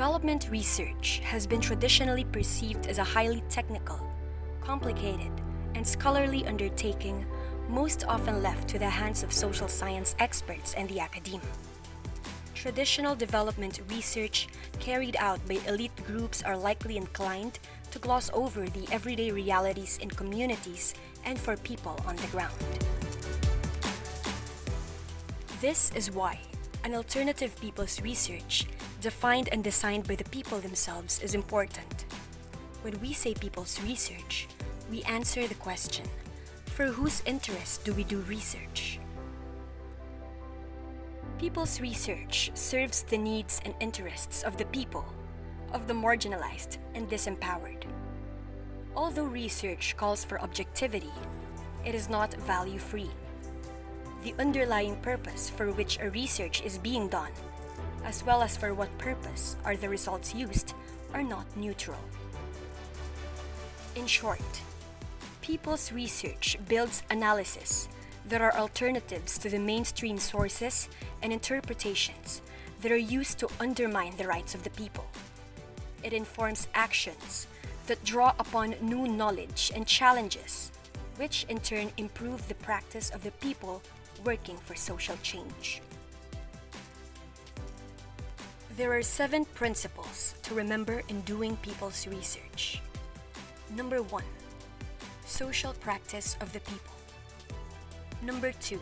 Development research has been traditionally perceived as a highly technical, complicated, and scholarly undertaking, most often left to the hands of social science experts and the academe. Traditional development research carried out by elite groups are likely inclined to gloss over the everyday realities in communities and for people on the ground. This is why an alternative people's research, defined and designed by the people themselves, is important. When we say people's research, we answer the question, for whose interest do we do research? People's research serves the needs and interests of the people, of the marginalized and disempowered. Although research calls for objectivity, it is not value-free. The underlying purpose for which a research is being done, as well as for what purpose are the results used, are not neutral. In short, people's research builds analysis that are alternatives to the mainstream sources and interpretations that are used to undermine the rights of the people. It informs actions that draw upon new knowledge and challenges, which in turn improve the practice of the people working for social change. There are 7 principles to remember in doing people's research. Number 1. Social practice of the people. Number 2.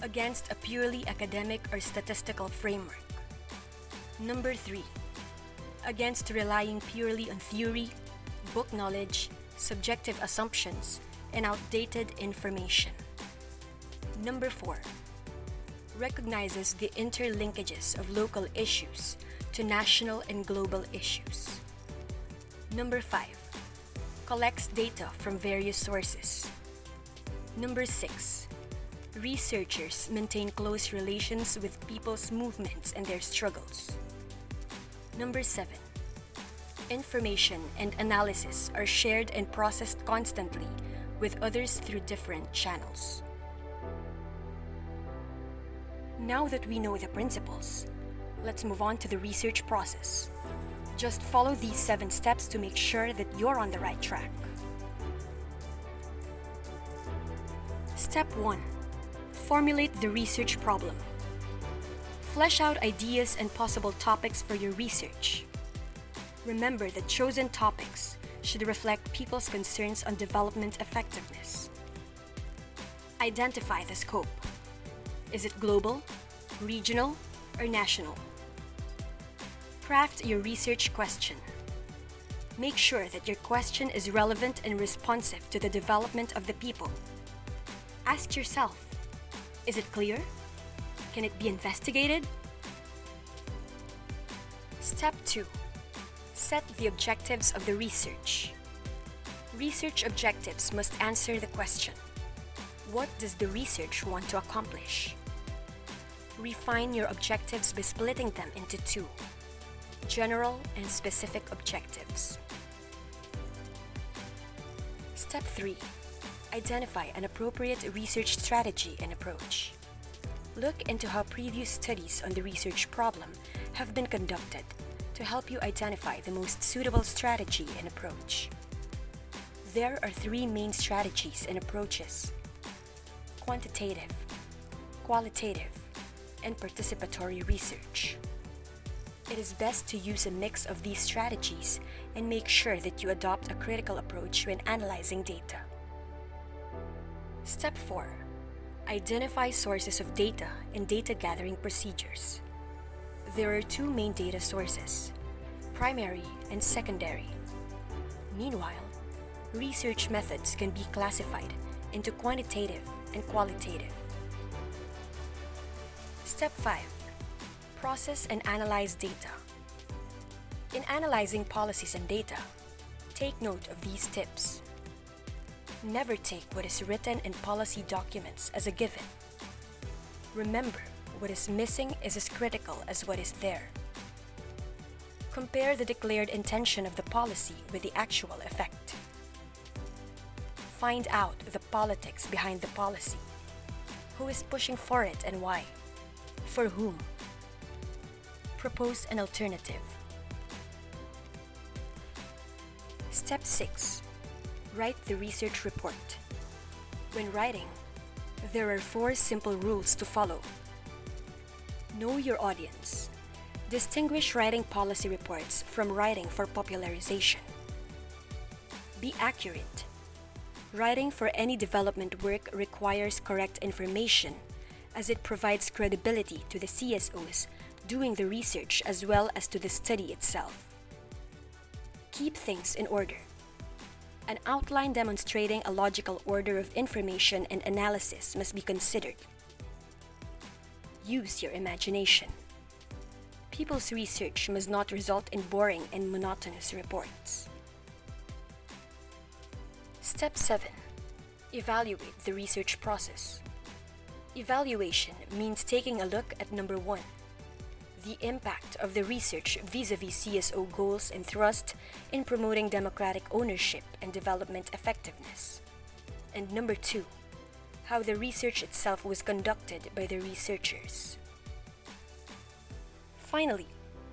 Against a purely academic or statistical framework. Number 3. Against relying purely on theory, book knowledge, subjective assumptions, and outdated information. Number 4. Recognizes the interlinkages of local issues to national and global issues. Number 5. Collects data from various sources. Number 6. Researchers maintain close relations with people's movements and their struggles. Number 7. Information and analysis are shared and processed constantly with others through different channels. Now that we know the principles, let's move on to the research process. Just follow these 7 steps to make sure that you're on the right track. Step 1. Formulate the research problem. Flesh out ideas and possible topics for your research. Remember that chosen topics should reflect people's concerns on development effectiveness. Identify the scope. Is it global, regional, or national? Craft your research question. Make sure that your question is relevant and responsive to the development of the people. Ask yourself, is it clear? Can it be investigated? Step 2. Set the objectives of the research. Research objectives must answer the question, what does the research want to accomplish? Refine your objectives by splitting them into 2, general and specific objectives. Step 3. Identify an appropriate research strategy and approach. Look into how previous studies on the research problem have been conducted to help you identify the most suitable strategy and approach. There are 3 main strategies and approaches: quantitative, qualitative, and participatory research. It is best to use a mix of these strategies and make sure that you adopt a critical approach when analyzing data. Step 4. Identify sources of data and data gathering procedures. There are 2 main data sources, primary and secondary. Meanwhile, research methods can be classified into quantitative and qualitative. Step 5. Process and analyze data. In analyzing policies and data, take note of these tips. Never take what is written in policy documents as a given. Remember, what is missing is as critical as what is there. Compare the declared intention of the policy with the actual effect. Find out the politics behind the policy. Who is pushing for it and why? For whom? Propose an alternative. Step 6. Write the research report. When writing, there are 4 simple rules to follow. Know your audience. Distinguish writing policy reports from writing for popularization. Be accurate. Writing for any development work requires correct information, as it provides credibility to the CSOs doing the research as well as to the study itself. Keep things in order. An outline demonstrating a logical order of information and analysis must be considered. Use your imagination. People's research must not result in boring and monotonous reports. Step 7. Evaluate the research process. Evaluation means taking a look at number 1, the impact of the research vis-a-vis CSO goals and thrust in promoting democratic ownership and development effectiveness. And number 2, how the research itself was conducted by the researchers. Finally,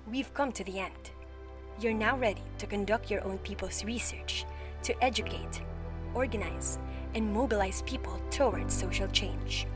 we've come to the end. You're now ready to conduct your own people's research to educate, organize, and mobilize people towards social change.